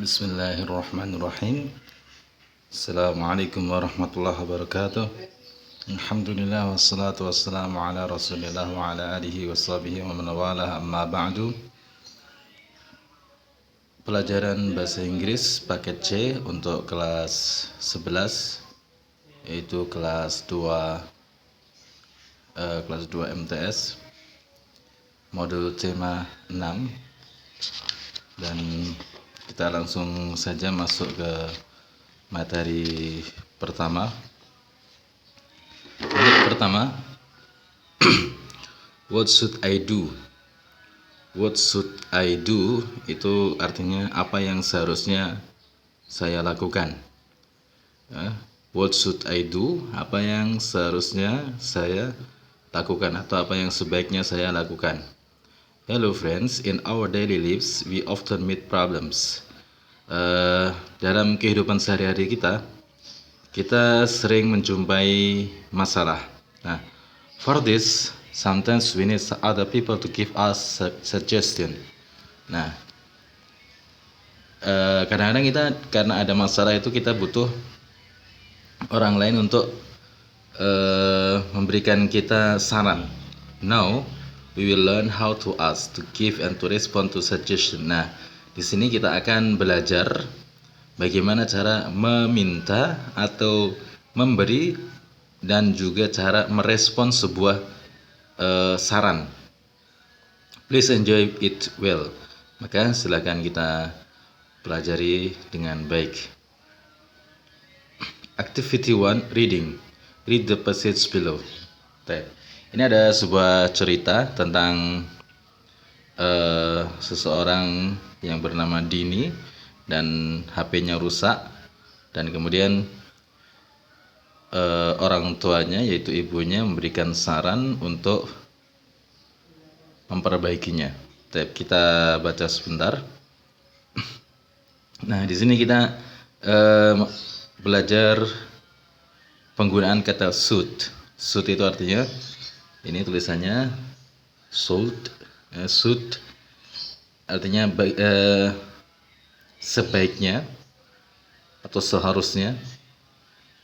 Bismillahirrahmanirrahim. Assalamualaikum warahmatullahi wabarakatuh. Alhamdulillah wassalatu wassalamu ala rasulillah wa ala alihi washabihi wa man walah, amma ba'du. Pelajaran bahasa Inggris paket C untuk kelas 11, yaitu kelas 2 MTS, modul tema 6. Dan kita langsung saja masuk ke materi pertama. Unit pertama, what should I do? What should I do itu artinya apa yang seharusnya saya lakukan. What should I do? Apa yang seharusnya saya lakukan atau apa yang sebaiknya saya lakukan. Hello friends, in our daily lives we often meet problems. Dalam kehidupan sehari-hari kita sering menjumpai masalah. Nah, for this, sometimes we need other people to give us suggestion. Nah, kadang-kadang kita karena ada masalah itu kita butuh orang lain untuk memberikan kita saran. Now, we will learn how to ask, to give, and to respond to suggestion. Nah, di sini kita akan belajar bagaimana cara meminta atau memberi dan juga cara merespon sebuah saran. Please enjoy it well. Maka silakan kita pelajari dengan baik. Activity 1, reading. Read the passage below. Ini ada sebuah cerita tentang seseorang yang bernama Dini dan HP-nya rusak, dan kemudian orang tuanya yaitu ibunya memberikan saran untuk memperbaikinya. Kita baca sebentar. Nah, di sini kita belajar penggunaan kata should. Should itu artinya, ini tulisannya should artinya sebaiknya atau seharusnya.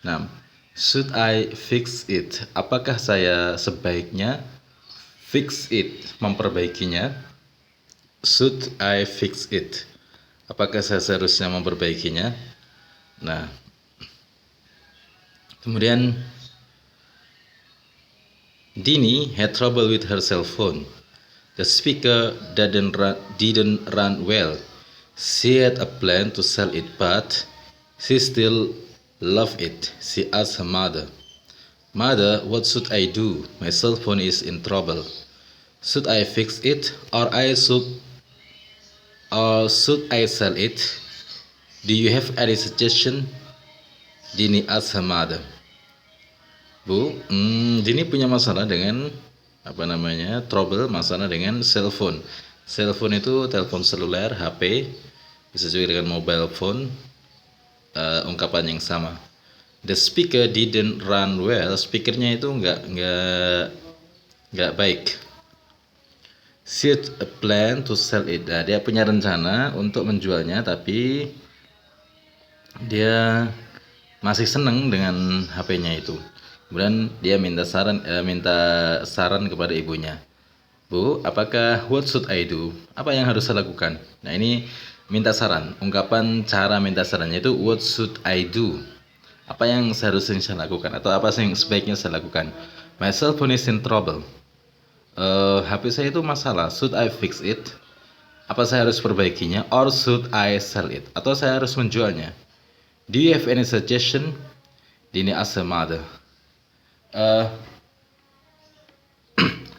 Nah, should I fix it? Apakah saya sebaiknya fix it, memperbaikinya? Should I fix it? Apakah saya seharusnya memperbaikinya? Nah, kemudian Dini had trouble with her cell phone. The speaker didn't run well. She had a plan to sell it, but she still loved it. She asked her mother, "Mother, what should I do? My cell phone is in trouble. Should I fix it, or should I sell it? Do you have any suggestion?" Dini asked her mother. Bu, Dini punya masalah dengan masalah dengan cellphone. Cellphone itu telepon seluler, HP, bisa juga dengan mobile phone, ungkapan yang sama. The speaker didn't run well. Speakernya itu nggak baik. She had a plan to sell it. Nah, dia punya rencana untuk menjualnya, tapi dia masih senang dengan HP-nya itu. Kemudian dia minta saran kepada ibunya. Bu, apakah what should I do? Apa yang harus saya lakukan? Nah, ini minta saran. Ungkapan cara minta sarannya itu what should I do? Apa yang seharusnya saya lakukan atau apa yang sebaiknya saya lakukan? My cell phone is in trouble. HP saya itu masalah. Should I fix it? Apa saya harus perbaikinya? Or should I sell it? Atau saya harus menjualnya? Do you have any suggestion? Dini asked her mother.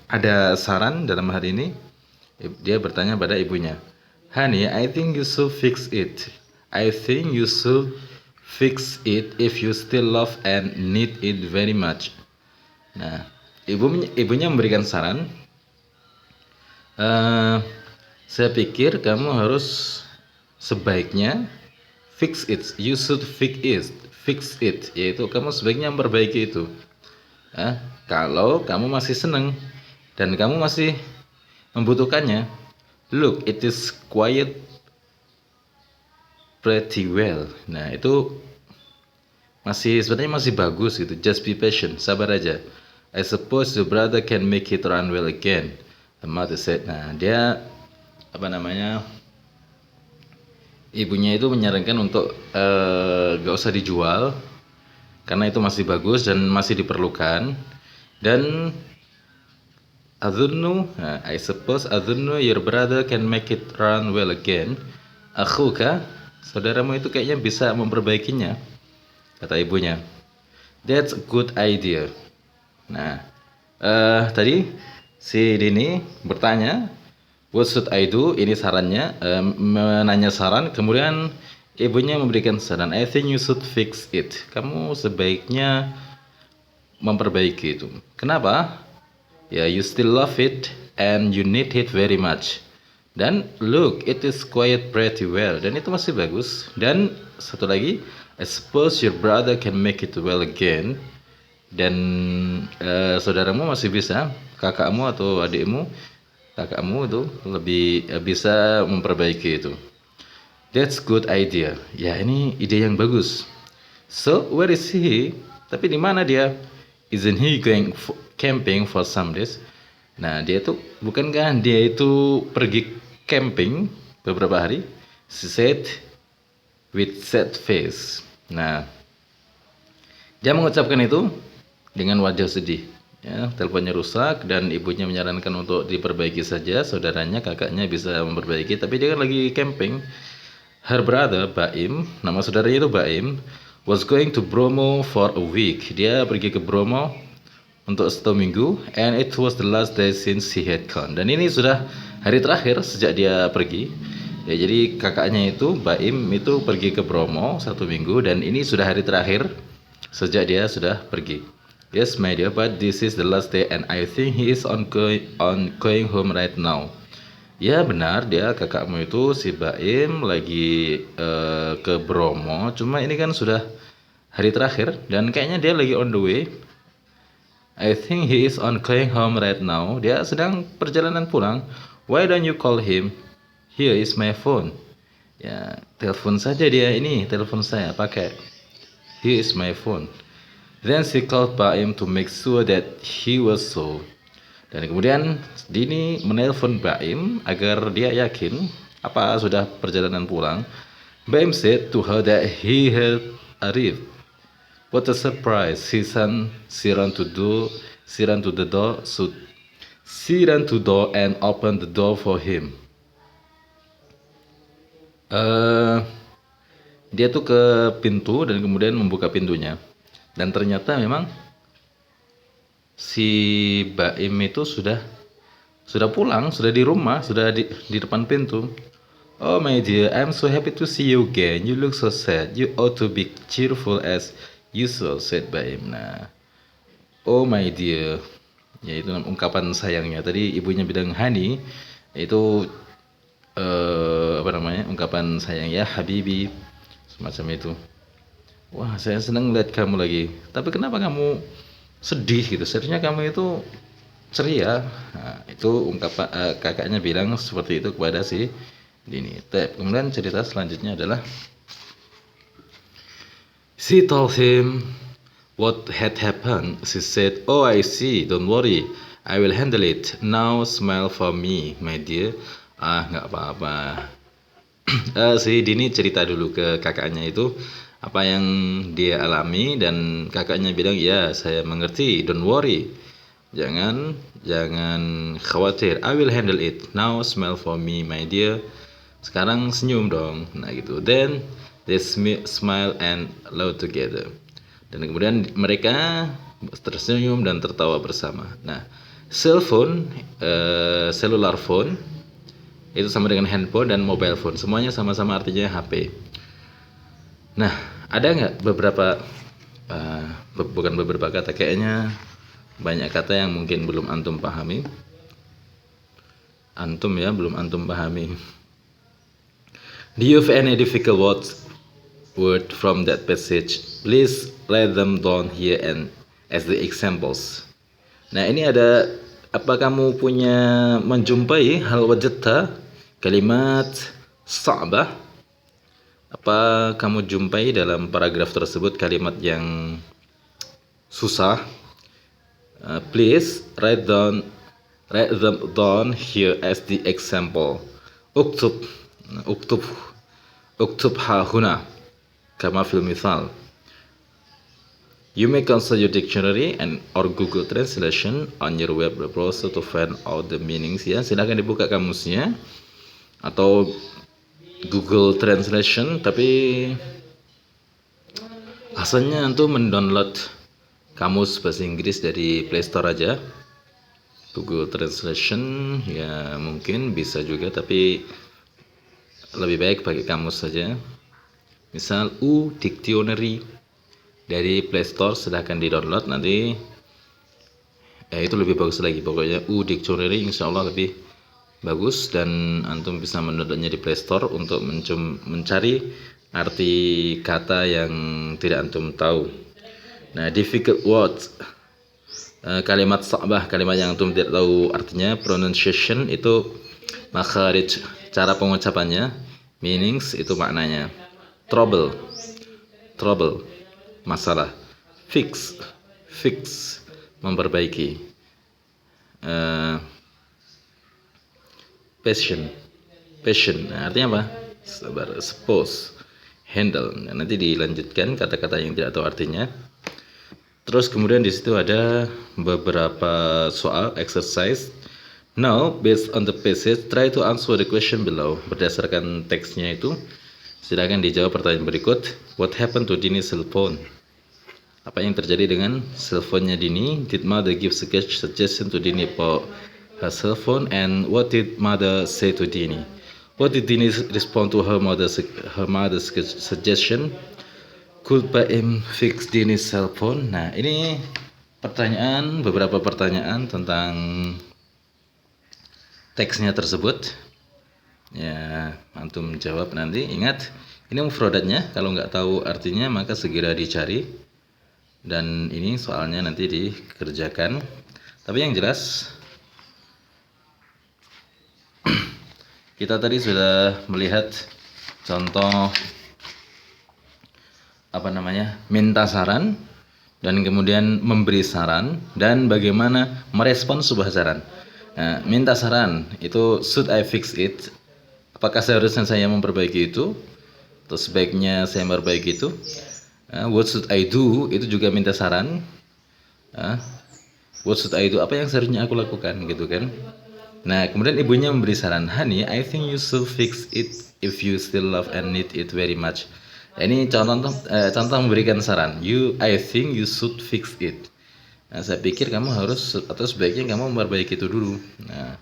Ada saran dalam hal ini. Dia bertanya pada ibunya. Honey, I think you should fix it. I think you should fix it if you still love and need it very much. Nah, ibunya memberikan saran. Saya pikir kamu harus sebaiknya fix it. You should fix it. Yaitu kamu sebaiknya memperbaiki itu. Kalau kamu masih senang dan kamu masih membutuhkannya. Look, it is quite pretty well. Nah, itu sebenarnya masih bagus gitu. Just be patient, sabar aja. I suppose your brother can make it run well again, the mother said. Nah, dia ibunya itu menyarankan untuk gak usah dijual karena itu masih bagus dan masih diperlukan. Dan I suppose your brother can make it run well again. Akhuka, saudaramu itu kayaknya bisa memperbaikinya, kata ibunya. That's a good idea. Nah, tadi si Dini bertanya, what should I do? Ini sarannya, menanya saran. Kemudian ibunya memberikan saran, I think you should fix it. Kamu sebaiknya memperbaiki itu. Kenapa? Ya, you still love it and you need it very much. Dan look, it is quite pretty well. Dan itu masih bagus. Dan satu lagi, I suppose your brother can make it well again. Dan saudaramu masih bisa, kakakmu atau adikmu, kakakmu itu lebih bisa memperbaiki itu. That's good idea. Ya, ini ide yang bagus. So, where is he? Tapi di mana dia? Isn't he going camping for some days? Nah, bukankah dia itu pergi camping beberapa hari? She said with sad face. Nah, dia mengucapkan itu dengan wajah sedih. Ya, teleponnya rusak dan ibunya menyarankan untuk diperbaiki saja. Saudaranya, kakaknya bisa memperbaiki, tapi dia kan lagi camping. Her brother, Baim, nama saudaranya itu Baim, was going to Bromo for a week. Dia pergi ke Bromo untuk 1 minggu, and it was the last day since he had gone. Dan ini sudah hari terakhir sejak dia pergi. Ya, jadi kakaknya itu, Baim itu pergi ke Bromo 1 minggu, dan ini sudah hari terakhir sejak dia sudah pergi. Yes, my dear, but this is the last day, and I think he is on going home right now. Ya benar, dia kakakmu itu si Baim lagi ke Bromo. Cuma ini kan sudah hari terakhir dan kayaknya dia lagi on the way. I think he is on going home right now. Dia sedang perjalanan pulang. Why don't you call him? Here is my phone. Ya, telepon saja dia, ini telepon saya pakai. Here is my phone. Then she called Baim to make sure that he was so. Dan kemudian Dini menelpon Baim agar dia yakin apa sudah perjalanan pulang. Baim said to her that he had arrived. What a surprise! She ran to the door and opened the door for him. Dia tuh ke pintu dan kemudian membuka pintunya. Dan ternyata memang si Baim itu sudah pulang, sudah di rumah, sudah di depan pintu. Oh my dear, I'm so happy to see you again. You look so sad. You ought to be cheerful as usual, said Baim. Nah, oh my dear, yaitu ungkapan sayangnya. Tadi ibunya bilang honey, itu ungkapan sayang ya, habibi, semacam itu. Wah, saya senang lihat kamu lagi. Tapi kenapa kamu sedih gitu? Seharusnya kamu itu ceria. Nah, itu ungkapan kakaknya bilang seperti itu kepada si Dini. Kemudian cerita selanjutnya adalah she told him what had happened. She said, "Oh, I see. Don't worry. I will handle it. Now smile for me, my dear." Nggak apa-apa. Si Dini cerita dulu ke kakaknya itu apa yang dia alami dan kakaknya bilang, "Ya, saya mengerti. Don't worry. Jangan khawatir. I will handle it. Now smile for me, my dear." Sekarang senyum dong. Nah, gitu. Then they smile and laugh together. Dan kemudian mereka tersenyum dan tertawa bersama. Nah, cellular phone itu sama dengan handphone dan mobile phone. Semuanya sama-sama artinya HP. Nah, ada nggak bukan beberapa kata, kayaknya banyak kata yang mungkin belum antum pahami. Belum antum pahami. Do you have any difficult word from that passage? Please write them down here and as the examples. Nah, ini ada, apa kamu punya menjumpai hal wajadta kalimat sa'bah Apa kamu jumpai dalam paragraf tersebut kalimat yang susah? Please write them down here as the example. Uktub, uktub, uktub ha huna, kama fil misal. You may consult your dictionary and or Google Translation on your web browser to find out the meanings. Ya, silahkan dibuka kamusnya atau Google Translation. Tapi asalnya antum mendownload kamus bahasa Inggris dari Play Store aja. Google Translation ya mungkin bisa juga, tapi lebih baik pakai kamus saja. Misal U Dictionary dari Play Store, silahkan di download nanti. Itu lebih bagus lagi, pokoknya U Dictionary insya Allah lebih bagus, dan antum bisa mendownloadnya di Play Store untuk mencari arti kata yang tidak antum tahu. Nah, difficult words, kalimat sa'bah, kalimat yang antum tidak tahu artinya. Pronunciation itu makharij, cara pengucapannya. Meanings itu maknanya. Trouble, masalah. Fix, memperbaiki. Passion, nah, artinya apa? Sabar. Suppose, handle. Nah, nanti dilanjutkan kata-kata yang tidak tahu artinya. Terus kemudian di situ ada beberapa soal exercise. Now, based on the passage, try to answer the question below. Berdasarkan teksnya itu, silakan dijawab pertanyaan berikut. What happened to Dini's cell phone? Apa yang terjadi dengan cellphone-nya Dini? Did mother give suggestion to Dini about her cell phone? And what did mother say to Dini? What did Dini respond to her mother's suggestion? Could Baim fix Dini's cell phone? Nah, ini beberapa pertanyaan tentang teksnya tersebut. Ya, antum jawab nanti. Ingat, ini mufradatnya. Kalau nggak tahu artinya maka segera dicari. Dan ini soalnya nanti dikerjakan. Tapi yang jelas kita tadi sudah melihat contoh minta saran, dan kemudian memberi saran, dan bagaimana merespon sebuah saran. Nah, minta saran itu should I fix it? Apakah seharusnya saya memperbaiki itu? Atau sebaiknya saya memperbaiki itu? What should I do? Itu juga minta saran. What should I do? Apa yang seharusnya aku lakukan, gitu kan? Nah, kemudian ibunya memberi saran, honey, I think you should fix it if you still love and need it very much. Nah, ini contoh memberikan saran. I think you should fix it. Nah, saya pikir kamu harus, atau sebaiknya kamu memperbaiki itu dulu. Nah,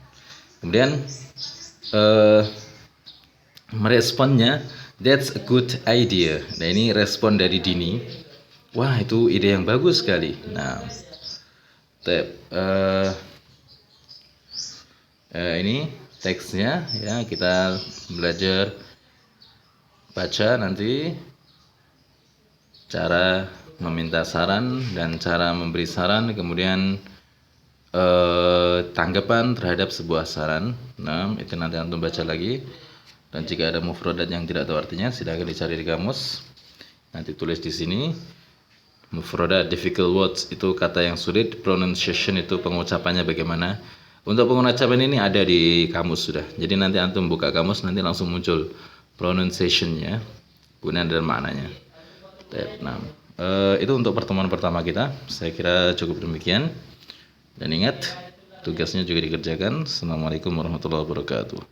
kemudian meresponnya, that's a good idea. Nah, ini respon dari Dini. Wah, itu ide yang bagus sekali. Nah, ini teksnya ya, kita belajar baca nanti cara meminta saran dan cara memberi saran, kemudian tanggapan terhadap sebuah saran. Nah, itu nanti antum baca lagi. Dan jika ada mufradat yang tidak tahu artinya, silakan dicari di kamus. Nanti tulis di sini. Mufradat, difficult words itu kata yang sulit. Pronunciation itu pengucapannya bagaimana. Untuk pengucapan ini ada di kamus sudah. Jadi nanti antum buka kamus, nanti langsung muncul pronunciation-nya, gunaan dan maknanya. Nah, itu untuk pertemuan pertama kita. Saya kira cukup demikian. Dan ingat, tugasnya juga dikerjakan. Assalamualaikum warahmatullahi wabarakatuh.